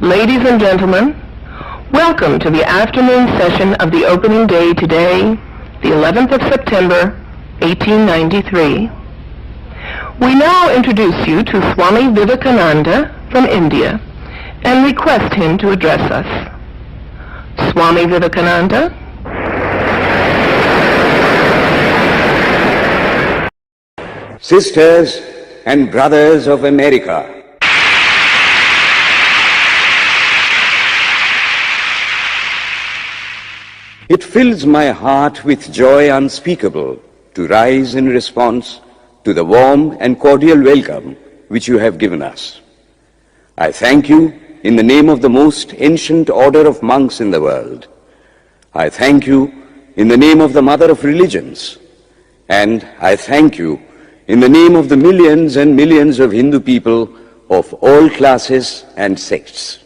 Ladies and gentlemen, welcome to the afternoon session of the opening day today, the 11th of September, 1893. We now introduce you to Swami Vivekananda from India and request him to address us. Swami Vivekananda. Sisters and brothers of America, it fills my heart with joy unspeakable to rise in response to the warm and cordial welcome which you have given us. I thank you in the name of the most ancient order of monks in the world. I thank you in the name of the mother of religions, and I thank you in the name of the millions and millions of Hindu people of all classes and sects.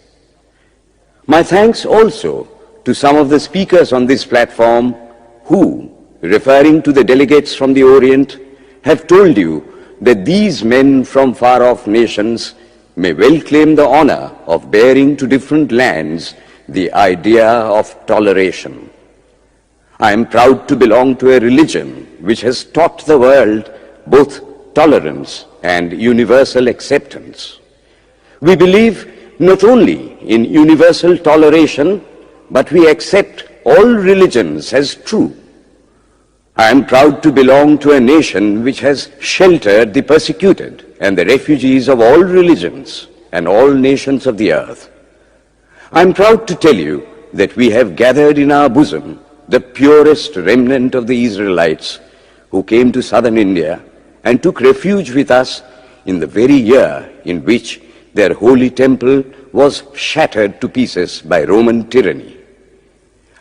My thanks also to some of the speakers on this platform who, referring to the delegates from the Orient, have told you that these men from far-off nations may well claim the honor of bearing to different lands the idea of toleration. I am proud to belong to a religion which has taught the world both tolerance and universal acceptance. We believe not only in universal toleration, but we accept all religions as true. I am proud to belong to a nation which has sheltered the persecuted and the refugees of all religions and all nations of the earth. I am proud to tell you that we have gathered in our bosom the purest remnant of the Israelites who came to southern India and took refuge with us in the very year in which their holy temple was shattered to pieces by Roman tyranny.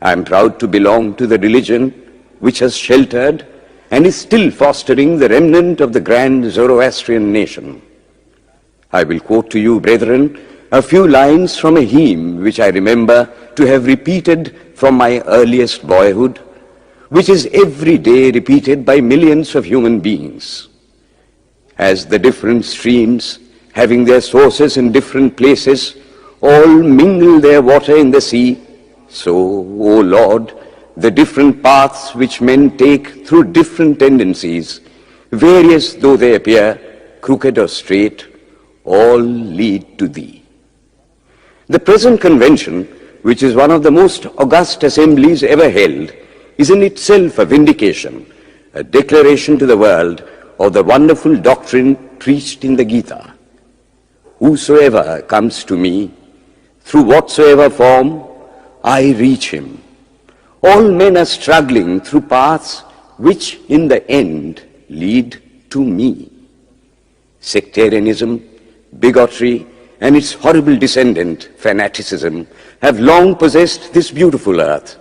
I am proud to belong to the religion which has sheltered and is still fostering the remnant of the grand Zoroastrian nation. I will quote to you, brethren, a few lines from a hymn which I remember to have repeated from my earliest boyhood, which is every day repeated by millions of human beings. As the different streams, having their sources in different places, all mingle their water in the sea, so, O Lord, the different paths which men take through different tendencies, various though they appear, crooked or straight, all lead to Thee. The present convention, which is one of the most august assemblies ever held, is in itself a vindication, a declaration to the world of the wonderful doctrine preached in the Gita. Whosoever comes to me, through whatsoever form, I reach him. All men are struggling through paths which in the end lead to me. Sectarianism, bigotry, and its horrible descendant, fanaticism, have long possessed this beautiful earth.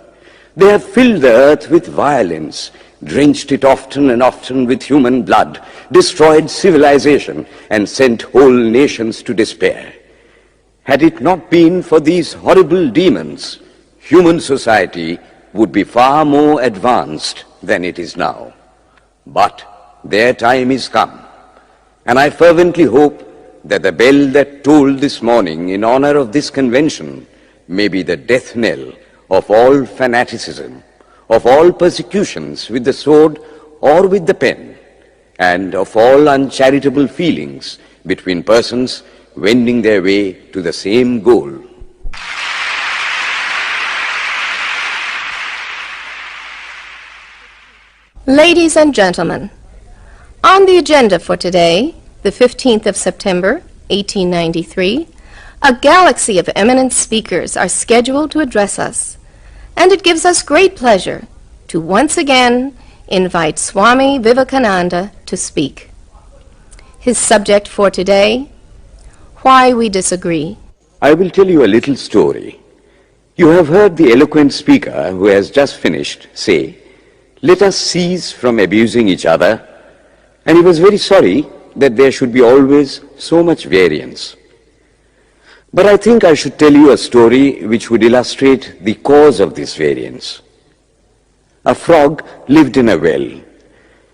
They have filled the earth with violence, drenched it often and often with human blood, destroyed civilization, and sent whole nations to despair. Had it not been for these horrible demons, human society would be far more advanced than it is now. But their time is come, and I fervently hope that the bell that tolled this morning in honor of this convention may be the death knell of all fanaticism, of all persecutions with the sword or with the pen, and of all uncharitable feelings between persons wending their way to the same goal. Ladies and gentlemen, on the agenda for today, the 15th of September, 1893, a galaxy of eminent speakers are scheduled to address us, and it gives us great pleasure to once again invite Swami Vivekananda to speak. His subject for today, Why We Disagree. I will tell you a little story. You have heard the eloquent speaker who has just finished say, "Let us cease from abusing each other," and he was very sorry that there should be always so much variance. But I think I should tell you a story which would illustrate the cause of this variance. A frog lived in a well.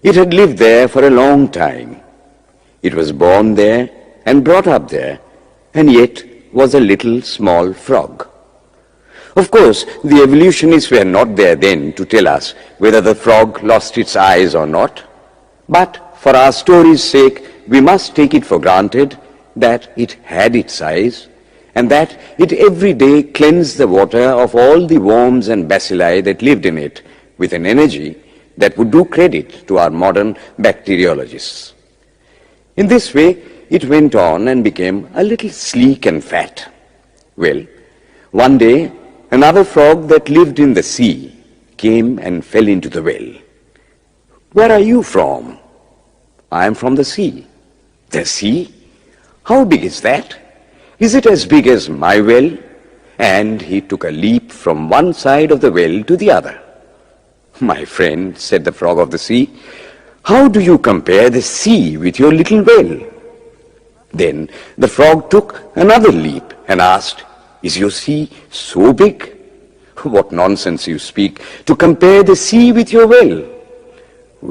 It had lived there for a long time. It was born there and brought up there, and yet was a little small frog. Of course, the evolutionists were not there then to tell us whether the frog lost its eyes or not, but for our story's sake, we must take it for granted that it had its eyes, and that it every day cleansed the water of all the worms and bacilli that lived in it with an energy that would do credit to our modern bacteriologists. In this way, it went on and became a little sleek and fat. Well, one day, another frog that lived in the sea came and fell into the well. "Where are you from?" "I am from the sea." "The sea? How big is that? Is it as big as my well?" And he took a leap from one side of the well to the other. "My friend," said the frog of the sea, "how do you compare the sea with your little well?" Then the frog took another leap and asked, "Is your sea so big?" "What nonsense you speak, to compare the sea with your well."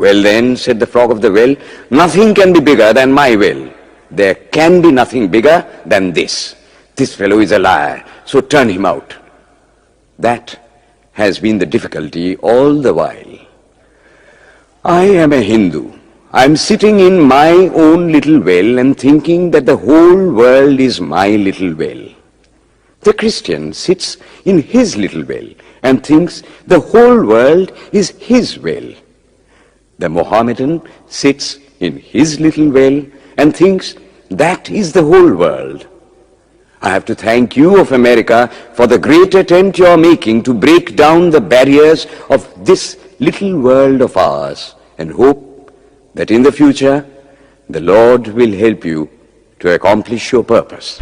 "Well then," said the frog of the well, "nothing can be bigger than my well. There can be nothing bigger than this. This fellow is a liar, so turn him out." That has been the difficulty all the while. I am a Hindu. I am sitting in my own little well and thinking that the whole world is my little well. The Christian sits in his little well and thinks the whole world is his well. The Mohammedan sits in his little well and thinks that is the whole world. I have to thank you of America for the great attempt you are making to break down the barriers of this little world of ours, and hope that in the future the Lord will help you to accomplish your purpose.